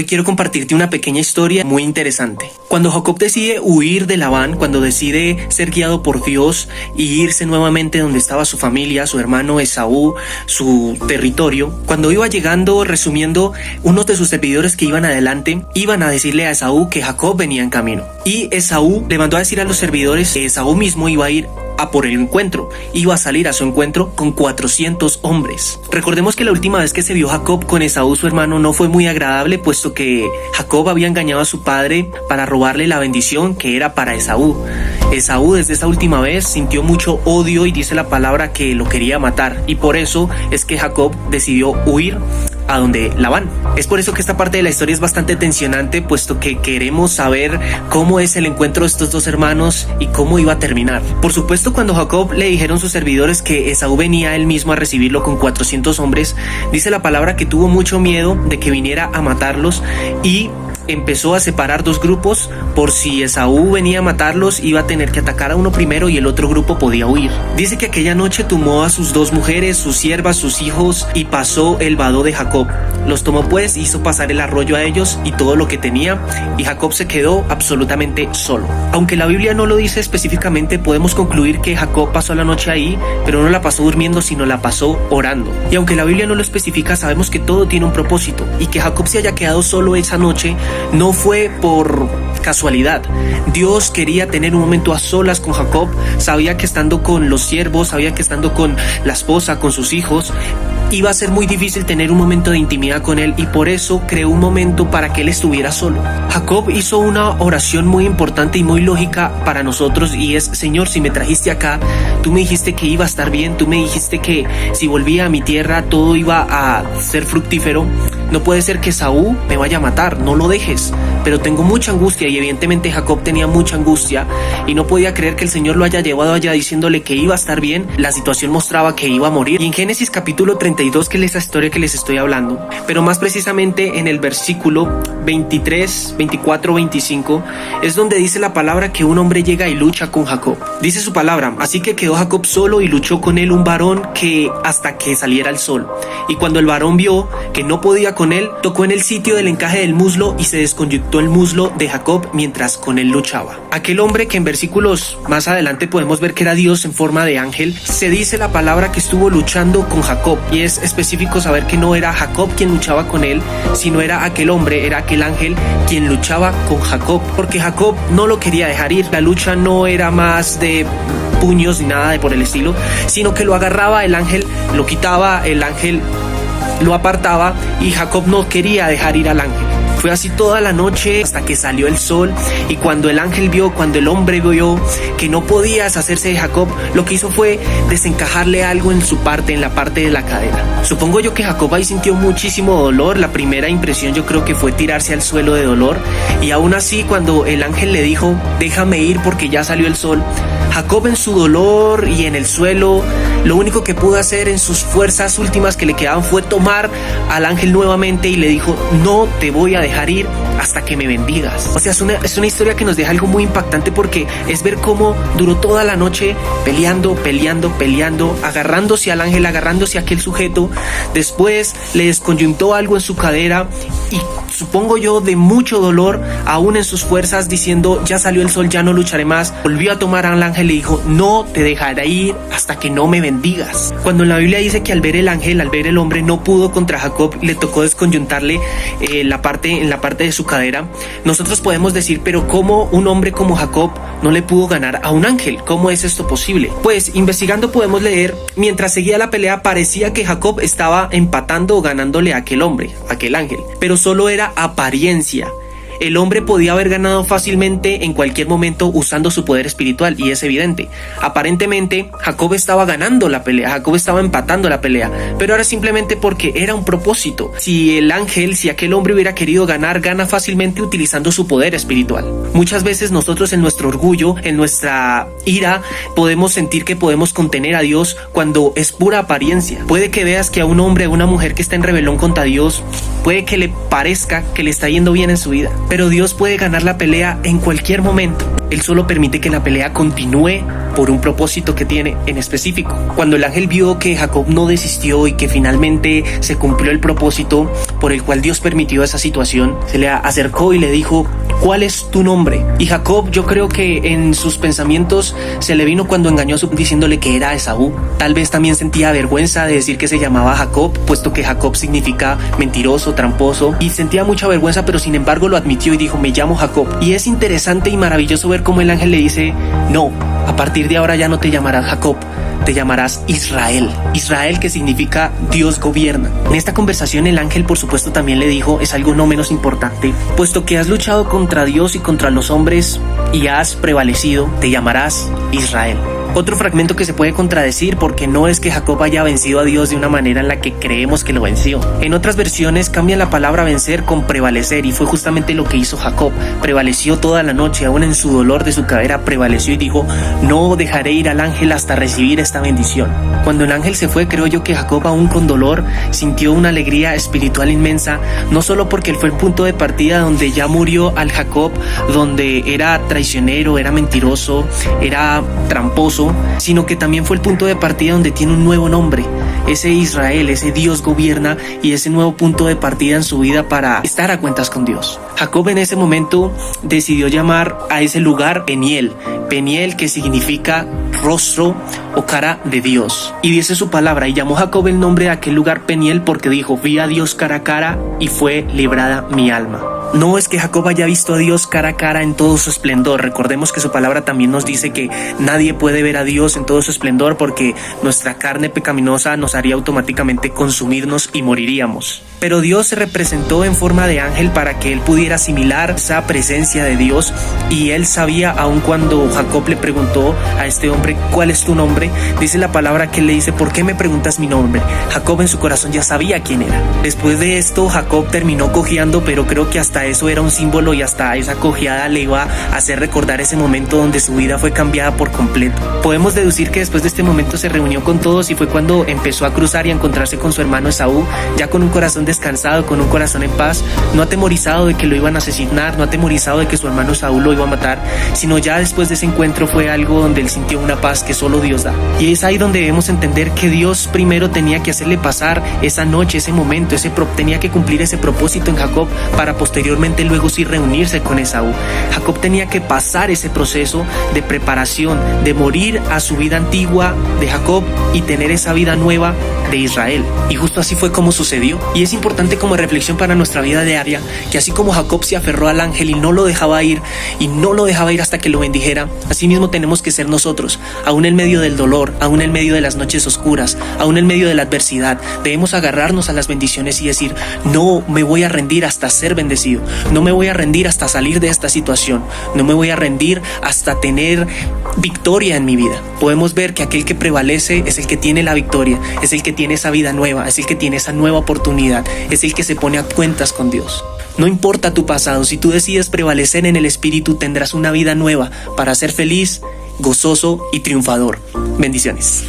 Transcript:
Hoy quiero compartirte una pequeña historia muy interesante. Cuando Jacob decide huir de Labán, cuando decide ser guiado por Dios y irse nuevamente donde estaba su familia, su hermano Esaú, su territorio, cuando iba llegando, resumiendo, unos de sus servidores que iban adelante iban a decirle a Esaú que Jacob venía en camino. Y Esaú le mandó a decir a los servidores que Esaú mismo iba a ir a por el encuentro, iba a salir a su encuentro con 400 hombres. Recordemos que la última vez que se vio Jacob con Esaú, su hermano, no fue muy agradable, puesto que Jacob había engañado a su padre para robarle la bendición que era para Esaú. Esaú desde esa última vez sintió mucho odio y dice la palabra que lo quería matar, y por eso es que Jacob decidió huir a donde Labán. Es por eso que esta parte de la historia es bastante tensionante, puesto que queremos saber cómo es el encuentro de estos dos hermanos y cómo iba a terminar. Por supuesto, cuando Jacob le dijeron sus servidores que Esaú venía él mismo a recibirlo con 400 hombres, dice la palabra que tuvo mucho miedo de que viniera a matarlos y empezó a separar dos grupos por si Esaú venía a matarlos, iba a tener que atacar a uno primero y el otro grupo podía huir. Dice que aquella noche tomó a sus dos mujeres, sus siervas, sus hijos y pasó el vado de Jacob. Los tomó pues, hizo pasar el arroyo a ellos y todo lo que tenía, y Jacob se quedó absolutamente solo. Aunque la Biblia no lo dice específicamente, podemos concluir que Jacob pasó la noche ahí, pero no la pasó durmiendo, sino la pasó orando. Y aunque la Biblia no lo especifica, sabemos que todo tiene un propósito, y que Jacob se haya quedado solo esa noche no fue por casualidad. Dios quería tener un momento a solas con Jacob. Sabía que estando con los siervos, sabía que estando con la esposa, con sus hijos, iba a ser muy difícil tener un momento de intimidad con él, y por eso creó un momento para que él estuviera solo. Jacob hizo una oración muy importante y muy lógica para nosotros, y es: Señor, si me trajiste acá, tú me dijiste que iba a estar bien, tú me dijiste que si volvía a mi tierra todo iba a ser fructífero. No puede ser que Esaú me vaya a matar, no lo dejes. Pero tengo mucha angustia, y evidentemente Jacob tenía mucha angustia y no podía creer que el Señor lo haya llevado allá diciéndole que iba a estar bien. La situación mostraba que iba a morir. Y en Génesis capítulo 32, que es esa historia que les estoy hablando, pero más precisamente en el versículo 23, 24, 25, es donde dice la palabra que un hombre llega y lucha con Jacob. Dice su palabra: así que quedó Jacob solo y luchó con él un varón hasta que saliera el sol. Y cuando el varón vio que no podía con él, tocó en el sitio del encaje del muslo y se desconyuntó el muslo de Jacob mientras con él luchaba. Aquel hombre, que en versículos más adelante podemos ver que era Dios en forma de ángel, se dice la palabra que estuvo luchando con Jacob, y es específico saber que no era Jacob quien luchaba con él, sino era aquel hombre, era aquel ángel quien luchaba con Jacob, porque Jacob no lo quería dejar ir. La lucha no era más de puños ni nada de por el estilo, sino que lo agarraba el ángel, lo quitaba, el ángel lo apartaba, y Jacob no quería dejar ir al ángel. Fue así toda la noche hasta que salió el sol, y cuando el hombre vio que no podía deshacerse de Jacob, lo que hizo fue desencajarle algo en la parte de la cadera. Supongo yo que Jacob ahí sintió muchísimo dolor. La primera impresión yo creo que fue tirarse al suelo de dolor, y aún así cuando el ángel le dijo: déjame ir porque ya salió el sol, Jacob en su dolor y en el suelo, lo único que pudo hacer en sus fuerzas últimas que le quedaban fue tomar al ángel nuevamente y le dijo: no te voy a dejar ir hasta que me bendigas. O sea, es una historia que nos deja algo muy impactante, porque es ver cómo duró toda la noche peleando, agarrándose al ángel, agarrándose a aquel sujeto. Después le desconyuntó algo en su cadera, y supongo yo de mucho dolor, aún en sus fuerzas, diciendo: ya salió el sol, ya no lucharé más. Volvió a tomar al ángel y le dijo: no te dejaré ir hasta que no me bendigas. Cuando en la Biblia dice que al ver el hombre no pudo contra Jacob, le tocó desconyuntarle en la parte de su cadera, nosotros podemos decir: pero ¿cómo un hombre como Jacob no le pudo ganar a un ángel? ¿Cómo es esto posible? Pues investigando podemos leer: mientras seguía la pelea parecía que Jacob estaba empatando o ganándole a aquel ángel, pero solo era apariencia. El hombre podía haber ganado fácilmente en cualquier momento usando su poder espiritual, y es evidente. Aparentemente Jacob estaba ganando la pelea, Jacob estaba empatando la pelea, pero era simplemente porque era un propósito. Si aquel hombre hubiera querido ganar, gana fácilmente utilizando su poder espiritual. Muchas veces nosotros, en nuestro orgullo, en nuestra ira, podemos sentir que podemos contener a Dios cuando es pura apariencia. Puede que veas que a un hombre o una mujer que está en rebelión contra Dios, puede que le parezca que le está yendo bien en su vida, pero Dios puede ganar la pelea en cualquier momento. Él solo permite que la pelea continúe por un propósito que tiene en específico. Cuando el ángel vio que Jacob no desistió y que finalmente se cumplió el propósito por el cual Dios permitió esa situación, se le acercó y le dijo: ¿cuál es tu nombre? Y Jacob, yo creo que en sus pensamientos se le vino cuando engañó a su diciéndole que era Esaú. Tal vez también sentía vergüenza de decir que se llamaba Jacob, puesto que Jacob significa mentiroso, tramposo, y sentía mucha vergüenza, pero sin embargo lo admitió y dijo: me llamo Jacob. Y es interesante y maravilloso ver cómo el ángel le dice: no, a partir de ahora ya no te llamarás Jacob, te llamarás Israel. Israel, que significa Dios gobierna. En esta conversación el ángel, por supuesto, también le dijo: es algo no menos importante, puesto que has luchado contra Dios y contra los hombres y has prevalecido, te llamarás Israel. Otro fragmento que se puede contradecir, porque no es que Jacob haya vencido a Dios de una manera en la que creemos que lo venció. En otras versiones cambian la palabra vencer con prevalecer, y fue justamente lo que hizo Jacob. Prevaleció toda la noche, aún en su dolor de su cadera prevaleció y dijo: no dejaré ir al ángel hasta recibir esta bendición. Cuando el ángel se fue, creo yo que Jacob, aún con dolor, sintió una alegría espiritual inmensa, no solo porque él fue el punto de partida donde ya murió al Jacob, donde era traicionero, era mentiroso, era tramposo, sino que también fue el punto de partida donde tiene un nuevo nombre, ese Israel, ese Dios gobierna, y ese nuevo punto de partida en su vida para estar a cuentas con Dios. Jacob en ese momento decidió llamar a ese lugar Peniel, Peniel, que significa rostro o cara de Dios, y dice su palabra: y llamó Jacob el nombre de aquel lugar Peniel porque dijo: vi a Dios cara a cara y fue librada mi alma. No es que Jacob haya visto a Dios cara a cara en todo su esplendor. Recordemos que su palabra también nos dice que nadie puede ver a Dios en todo su esplendor, porque nuestra carne pecaminosa nos haría automáticamente consumirnos y moriríamos. Pero Dios se representó en forma de ángel para que él pudiera asimilar esa presencia de Dios, y él sabía, aun cuando Jacob le preguntó a este hombre: ¿cuál es tu nombre? Dice la palabra que él le dice: ¿por qué me preguntas mi nombre? Jacob en su corazón ya sabía quién era. Después de esto, Jacob terminó cojeando, pero creo que hasta eso era un símbolo, y hasta esa cojeada le iba a hacer recordar ese momento donde su vida fue cambiada por completo. Podemos deducir que después de este momento se reunió con todos, y fue cuando empezó a cruzar y a encontrarse con su hermano Esaú, ya con un corazón descansado, con un corazón en paz, no atemorizado de que lo iban a asesinar, no atemorizado de que su hermano Esaú lo iba a matar, sino ya después de ese encuentro fue algo donde él sintió una paz que solo Dios da. Y es ahí donde debemos entender que Dios primero tenía que hacerle pasar esa noche, ese momento, tenía que cumplir ese propósito en Jacob para posteriormente luego sí reunirse con Esaú. Jacob tenía que pasar ese proceso de preparación, de morir a su vida antigua de Jacob y tener esa vida nueva de Israel. Y justo así fue como sucedió. Y es importante como reflexión para nuestra vida diaria que así como Jacob se aferró al ángel y no lo dejaba ir, hasta que lo bendijera, así mismo tenemos que ser nosotros, aún en medio del dolor, aún en medio de las noches oscuras, aún en medio de la adversidad. Debemos agarrarnos a las bendiciones y decir: no me voy a rendir hasta ser bendecido, no me voy a rendir hasta salir de esta situación, no me voy a rendir hasta tener victoria en mi vida. Podemos ver que aquel que prevalece es el que tiene la victoria, es el que tiene esa vida nueva, es el que tiene esa nueva oportunidad, es el que se pone a cuentas con Dios. No importa tu pasado, si tú decides prevalecer en el Espíritu, tendrás una vida nueva para ser feliz, gozoso y triunfador. Bendiciones.